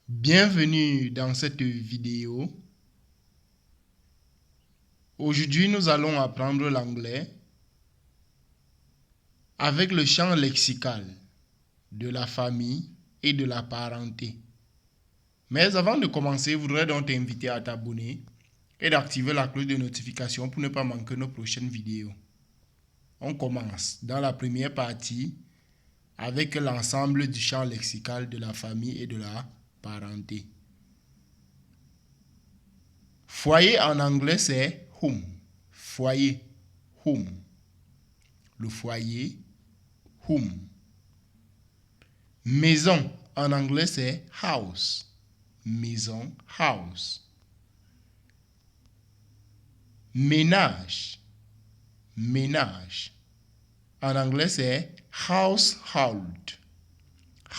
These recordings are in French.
Bienvenue dans cette vidéo. Aujourd'hui, nous allons apprendre l'anglais avec le champ lexical de la famille et de la parenté. Mais avant de commencer, je voudrais donc t'inviter à t'abonner et d'activer la cloche de notification pour ne pas manquer nos prochaines vidéos. On commence dans la première partie avec l'ensemble du champ lexical de la famille et de la parenté. Foyer en anglais, c'est home. Foyer, home. Le foyer, home. Maison en anglais, c'est house. Maison, house. Ménage, ménage. En anglais, c'est household.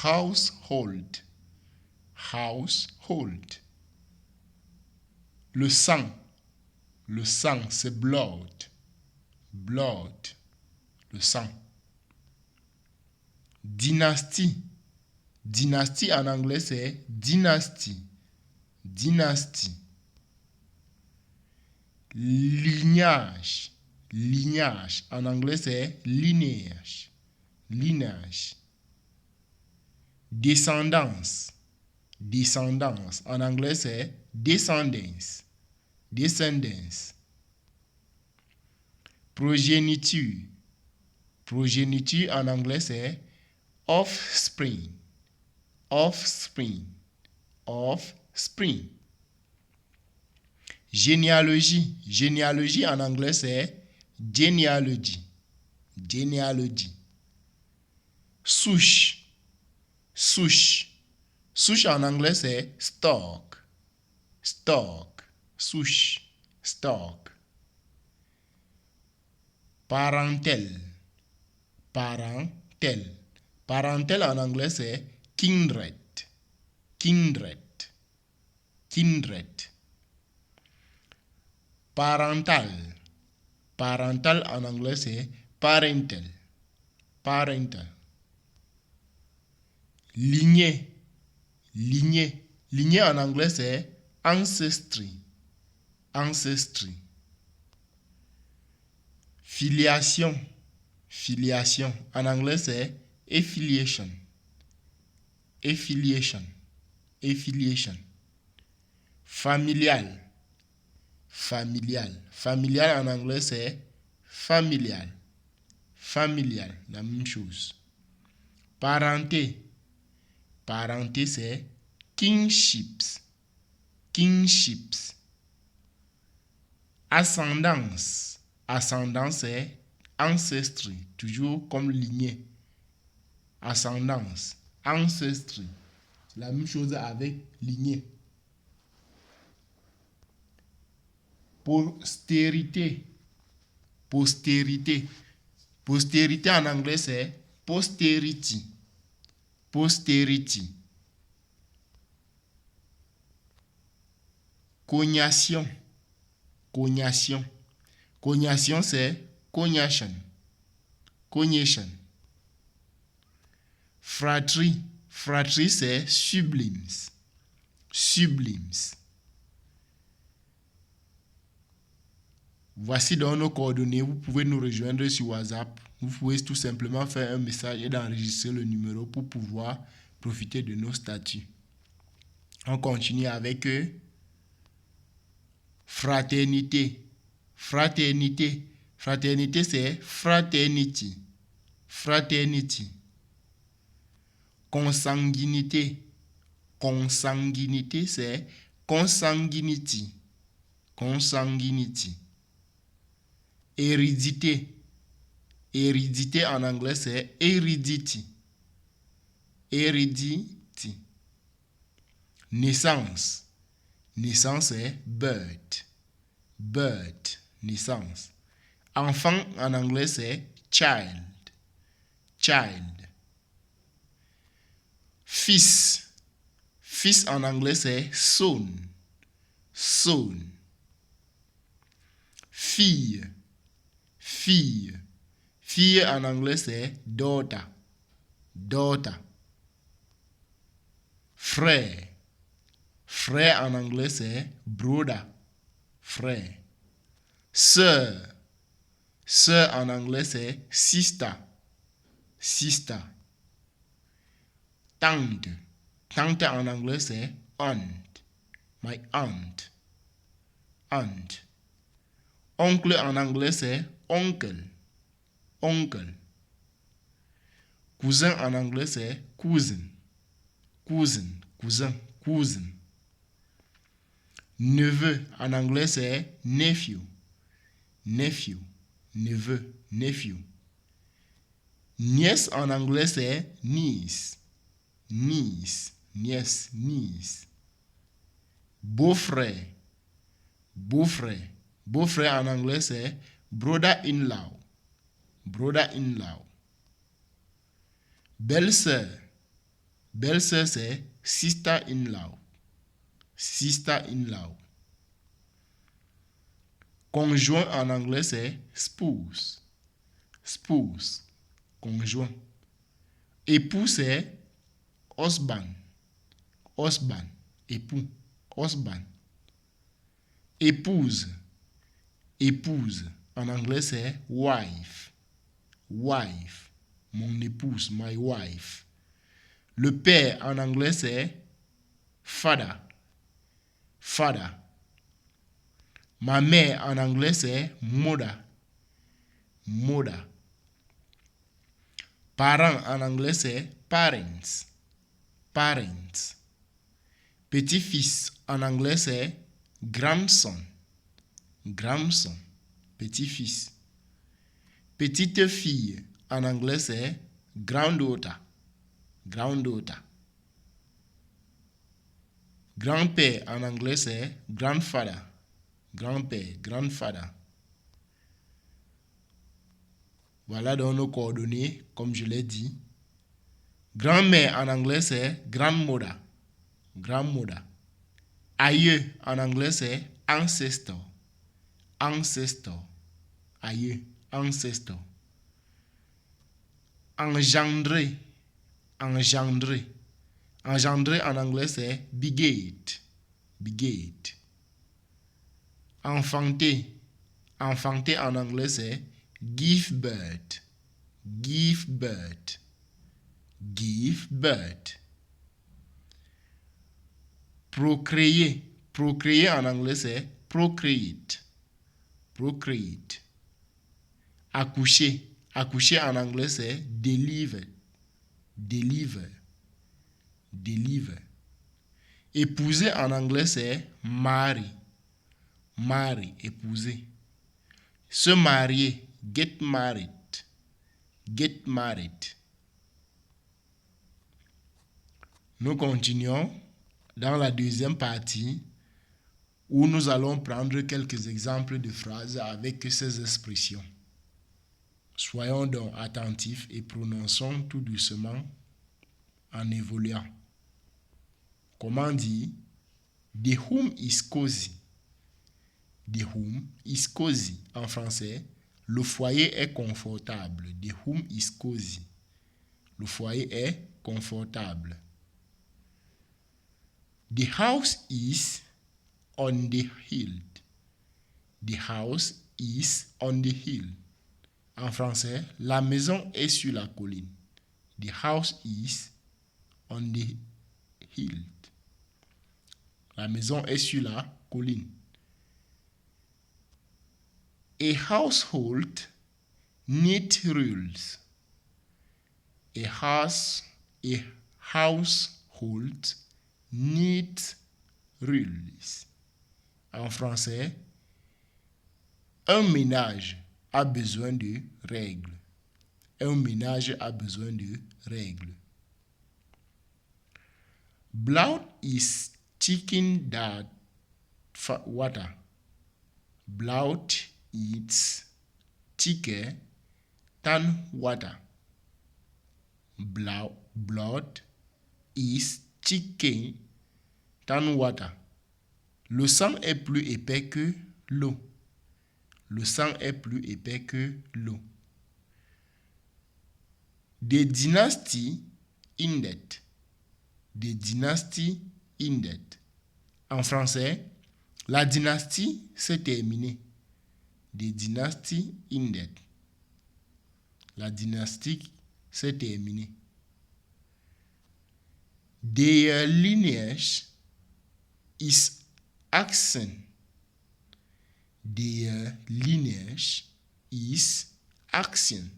Household. Household. Le sang, c'est blood. Blood, le sang. Dynastie. Dynastie en anglais, c'est dynasty. Dynasty. Lignage. Lignage. En anglais, c'est lineage. Lineage. Descendance. Descendance. En anglais, c'est descendance. Descendance. Progéniture. Progéniture en anglais, c'est offspring. Offspring. Offspring. Généalogie. Généalogie en anglais, c'est genealogy. Genealogy. Souche. Souche. Souche en anglais, c'est stock. Stock. Souche. Stock. Parentèle. Parentèle. Parentèle en anglais, c'est kindred. Kindred. Kindred. Parental. Parental en anglais, c'est parental. Parental. Lignée. Lignée. Lignée en anglais, c'est ancestry. Ancestry. Filiation. Filiation. En anglais, c'est affiliation. Affiliation. Affiliation. Familial. Familial. Familial en anglais, c'est familial. Familial, la même chose. Parenté. Parenté, c'est kinships. Kinships. Ascendance. Ascendance, c'est ancestry. Toujours comme lignée. Ascendance. Ancestry. La même chose avec lignée. Postérité. Postérité. Postérité en anglais, c'est posterity. Posterity. Cognation. Cognation. Cognation, c'est cognation. Cognation. Fratrie. Fratrie, c'est sublimes. Sublimes. Voici donc nos coordonnées. Vous pouvez nous rejoindre sur WhatsApp. Vous pouvez tout simplement faire un message et d'enregistrer le numéro pour pouvoir profiter de nos statuts. On continue avec fraternité. Fraternité. Fraternité, c'est fraternity. Fraternity. Consanguinité. Consanguinité, c'est consanguinity. Consanguinity. Hérédité. Hérédité en anglais, c'est heredity. Heredity. Naissance. Naissance, c'est birth. Birth. Naissance. Enfant en anglais, c'est child. Child. Fils. Fils en anglais, c'est son. Son. Fille. Fille. Fille en anglais, c'est daughter. Daughter. Frère. Frère en anglais c'est brother. Frère. Sœur. Sœur en anglais c'est sister. Sister. Tante. Tante en anglais c'est aunt. My aunt. Aunt. Oncle en anglais c'est oncle. Oncle. Cousin en anglais c'est cousin. Cousin. Cousin. Cousin. Neveu en anglais c'est nephew. Nephew. Neveu. Nephew. Nièce en anglais c'est niece. Niece. Nièce. Niece. Beau-frère. Beau-frère. Beau-frère en anglais c'est brother-in-law. Brother-in-law. Belle-sœur. Belle-sœur c'est sister-in-law. Sister-in-law. Conjoint en anglais c'est spouse. Spouse. Conjoint. Époux c'est husband. Husband. Époux. Husband. Épouse. Épouse. En anglais c'est wife. Wife. Mon épouse. My wife. Le père en anglais c'est father. Father. Ma mère en anglais c'est mother. Mother. Parents en anglais c'est parents. Parents. Petit-fils en anglais c'est grandson. Grandson. Petit-fils. Petite fille en anglais c'est granddaughter. Granddaughter. Grand-père en anglais c'est grandfather. Grand-père, grandfather. Voilà donc nos coordonnées, comme je l'ai dit. Grand-mère en anglais c'est grandmother. Grandmother. Aïeux en anglais c'est ancestor. Ancestor. Aïeux, ancestor. Engendrer. Engendrer. Engendrer en anglais c'est beget. Beget. Enfanter. Enfanter en anglais c'est give birth. Give birth. Give birth. Procréer. Procréer en anglais c'est procreate. Procreate. Accoucher. Accoucher en anglais c'est deliver. Deliver. Deliver. Épouser en anglais c'est marry. Marry. Épouser. Se marier. Get married. Get married. Nous continuons dans la deuxième partie où nous allons prendre quelques exemples de phrases avec ces expressions. Soyons donc attentifs et prononçons tout doucement en évoluant. Comment dire? The home is cozy. The home is cozy. En français, le foyer est confortable. The home is cozy. Le foyer est confortable. The house is on the hill. The house is on the hill. En français, la maison est sur la colline. The house is on the hill. La maison est sur la colline. A household needs rules. A household needs rules. En français, un ménage a besoin de règles. Un ménage a besoin de règles. Blood is thicker than water. Blood is thicker than water. Blood is thicker than water. Le sang est plus épais que l'eau. Le sang est plus épais que l'eau. The dynasty ended. The dynasty ended. En français, la dynastie s'est terminée. The dynasty ended. La dynastie s'est terminée. Their lineage is ancient. Their lineage is ancient.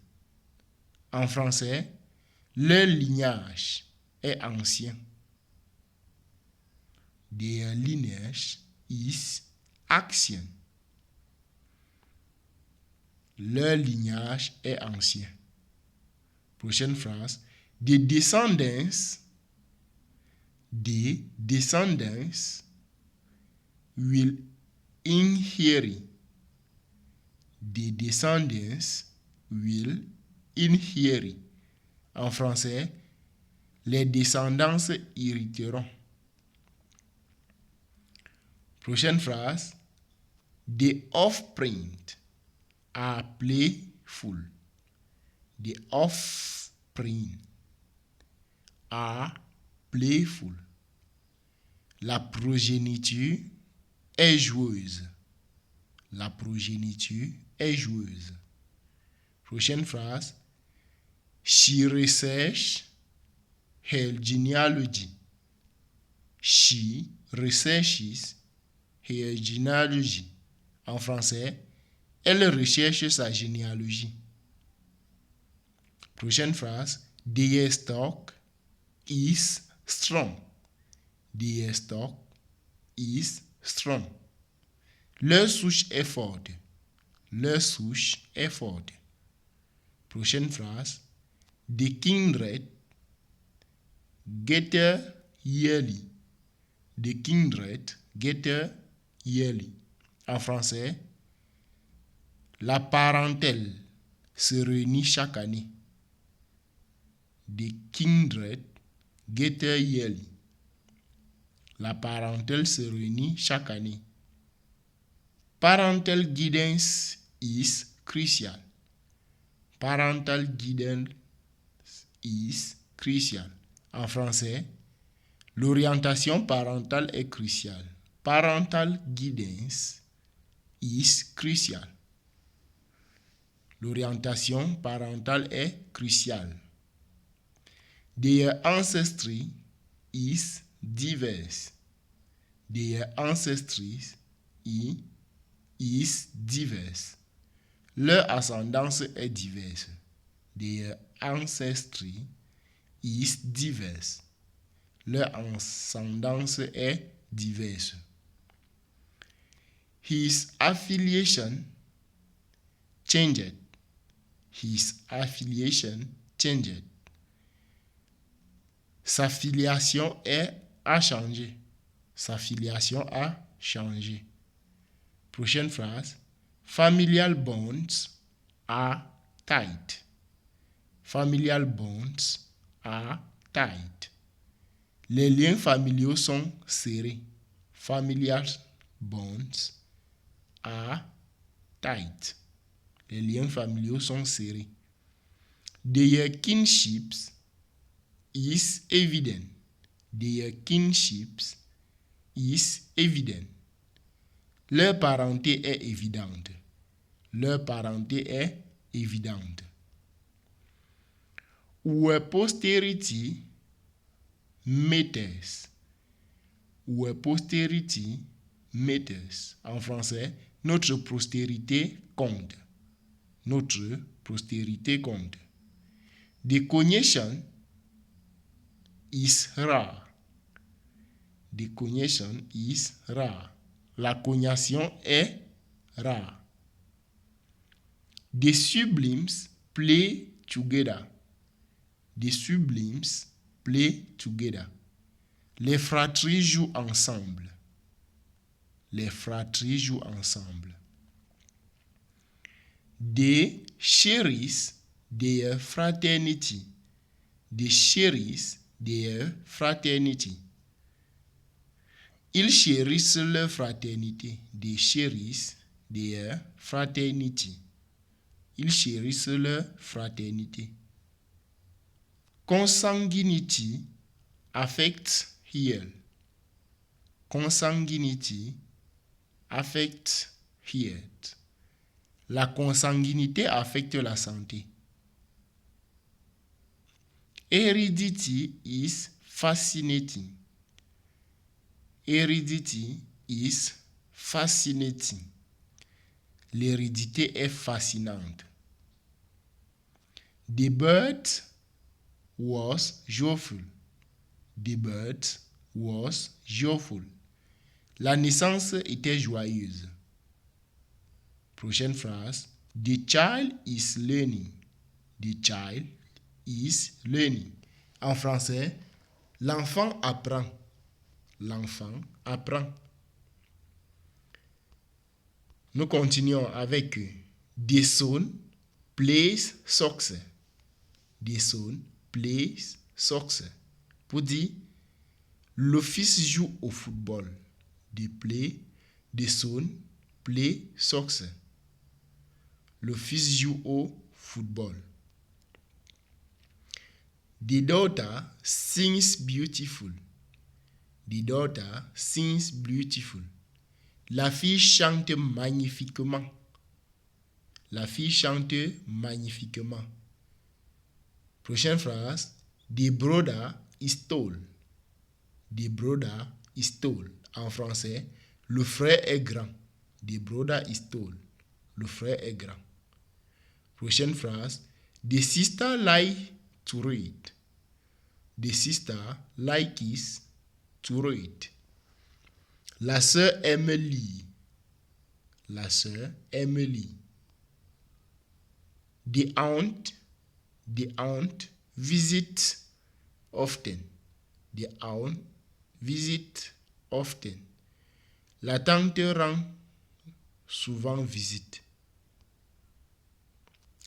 En français, leur lignage est ancien. Their lineage is ancient. Leur lignage est ancien. Prochaine phrase. The descendants will inherit. The descendants will inherit. En français, les descendants hériteront. Prochaine phrase. The offspring are playful. The offspring are playful. La progéniture est joueuse. La progéniture est joueuse. Prochaine phrase. She researches her genealogy. She researches her genealogy. En français, elle recherche sa généalogie. Prochaine phrase. Their stock is strong. Their stock is strong. Leur souche est forte. Leur souche est forte. Prochaine phrase. The kindred gather yearly. The kindred gather yearly. En français, la parentèle se réunit chaque année. The kindred gather yearly. La parentèle se réunit chaque année. Parental guidance is crucial. Parental guidance is crucial. En français, l'orientation parentale est cruciale. Parental guidance is crucial. L'orientation parentale est cruciale. Their ancestry is diverse. Their ancestry is diverse. Leur ascendance est diverse. Their ancestry is diverse. Leur ascendance est diverse. His affiliation changed. His affiliation changed. Sa filiation a changé. Sa filiation a changé. Prochaine phrase. Familial bonds are tight. Familial bonds are tight. Les liens familiaux sont serrés. Familial bonds are tight. Les liens familiaux sont serrés. Their kinship is evident. Their kinship is evident. Leur parenté est évidente. Leur parenté est évidente. Our posterity matters. Our posterity matters. En français, notre postérité compte. Notre postérité compte. The cognition is rare. The cognition is rare. La cognation est rare. The siblings play together. The siblings play together. Les fratries jouent ensemble. Les fratries jouent ensemble. They cherish their fraternity. They cherish their fraternity. Ils chérissent leur fraternité. They cherish their fraternity. Ils chérissent leur fraternité. Consanguinity affects health. Consanguinity affects health. La consanguinité affecte la santé. Heredity is fascinating. Heredity is fascinating. L'hérédité est fascinante. The birth was joyful. The birth was joyful. La naissance était joyeuse. Prochaine phrase. The child is learning. The child is learning. En français, l'enfant apprend. L'enfant apprend. Nous continuons avec the son plays soccer. The son plays soccer. Pour dire, le fils joue au football. The son play soccer. Le fils joue au football. The daughter sings beautiful. The daughter sings beautiful. La fille chante magnifiquement. La fille chante magnifiquement. Prochaine phrase. The brother is tall. The brother is tall. En français, le frère est grand. The brother is tall. Le frère est grand. Prochaine phrase. The sister like to read. The sister likes to read. La sœur aime lire. La sœur aime lire. The aunt visits often. The aunt visits often. La tante rend souvent visite.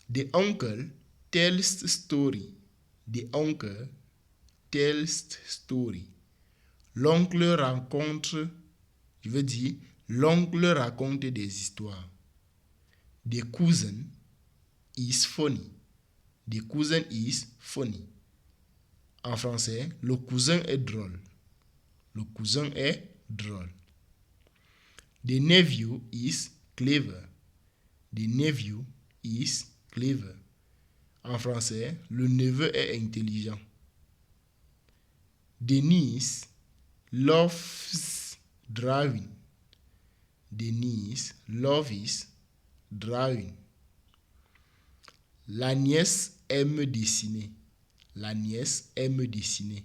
The uncle tells story. The uncle tells story. L'oncle l'oncle raconte des histoires. The cousin is funny. The cousin is funny. En français, le cousin est drôle. Le cousin est drôle. The nephew is clever. The nephew is clever. En français, le neveu est intelligent. The niece loves driving. The niece loves driving. La nièce aime dessiner. La nièce aime dessiner.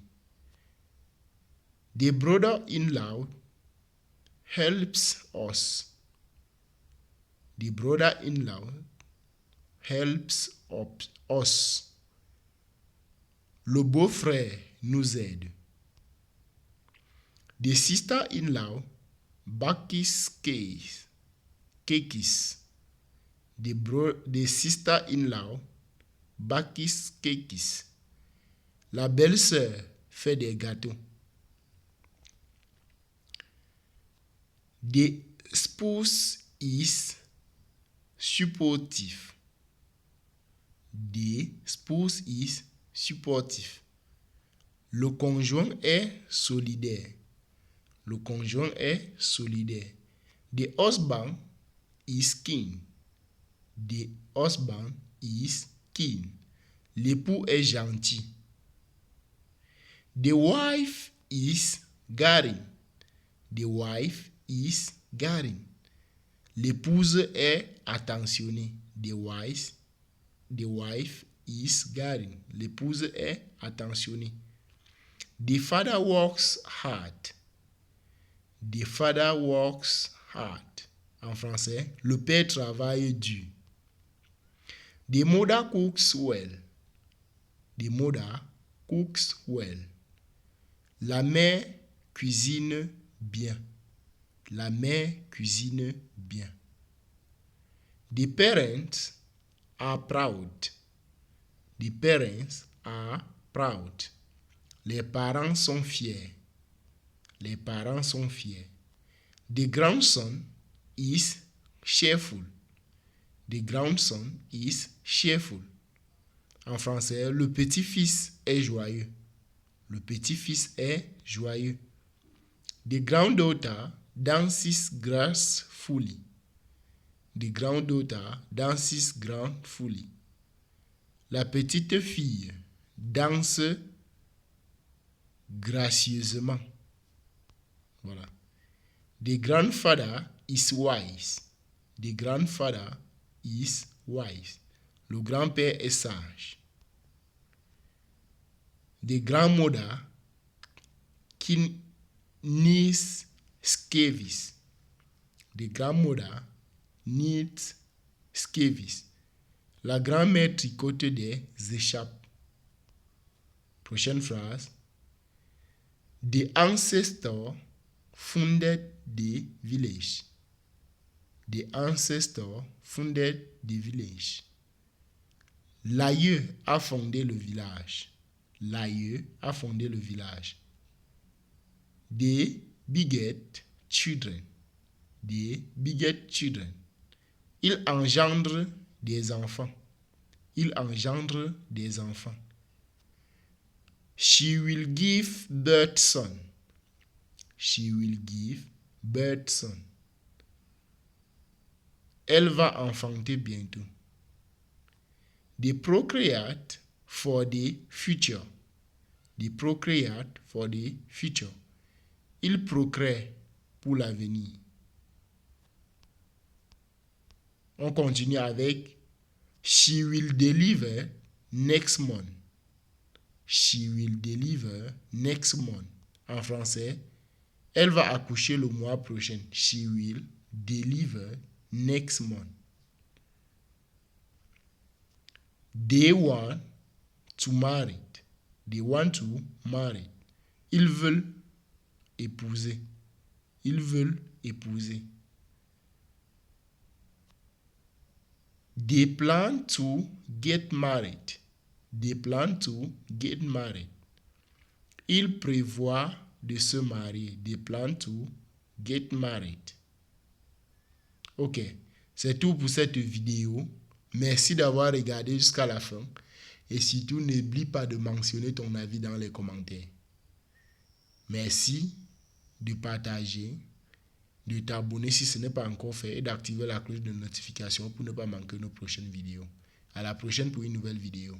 The brother-in-law helps us. The brother-in-law helps us. Le beau-frère nous aide. The sister-in-law bakes cakes. The sister-in-law bakes cakes. La belle-sœur fait des gâteaux. The spouse is supportive. The spouse is supportive. Le conjoint est solidaire. Le conjoint est solidaire. The husband is keen. The husband is keen. L'époux est gentil. The wife is caring. The wife is caring. L'épouse est attentionnée. The wife is caring. L'épouse est attentionnée. The father works hard. The father works hard. En français, le père travaille dur. The mother cooks well. The mother cooks well. La mère cuisine bien. La mère cuisine bien. The parents are proud. The parents are proud. Les parents sont fiers. Les parents sont fiers. The grandson is cheerful. The grandson is cheerful. En français, le petit-fils est joyeux. Le petit-fils est joyeux. The granddaughter dances gracefully. The granddaughter dances gracefully. La petite fille danse gracieusement. Voilà. The grandfather is wise. The grandfather is wise. Le grand-père est sage. The grandmother knits scabies. The grandmother knits scabies. La grand-mère tricote des écharpes. Prochaine phrase. The ancestor founded the village. The ancestor founded the village. L'aïeux a fondé le village. L'aïeux a fondé le village. They beget children. They beget children. Il engendre des enfants. Il engendre des enfants. She will give birth son. She will give birth son. Elle va enfanter bientôt. They procreate for the future. They procreate for the future. Il procrée pour l'avenir. On continue avec She will deliver next month. She will deliver next month. En français, elle va accoucher le mois prochain. She will deliver next month. They want to marry. They want to marry. Ils veulent épouser. Ils veulent épouser. They plan to get married. They plan to get married. Ils prévoient de se marier. They plan to get married. Ok, c'est tout pour cette vidéo. Merci d'avoir regardé jusqu'à la fin. Et surtout, n'oublie pas de mentionner ton avis dans les commentaires. Merci de partager, de t'abonner si ce n'est pas encore fait et d'activer la cloche de notification pour ne pas manquer nos prochaines vidéos. À la prochaine pour une nouvelle vidéo.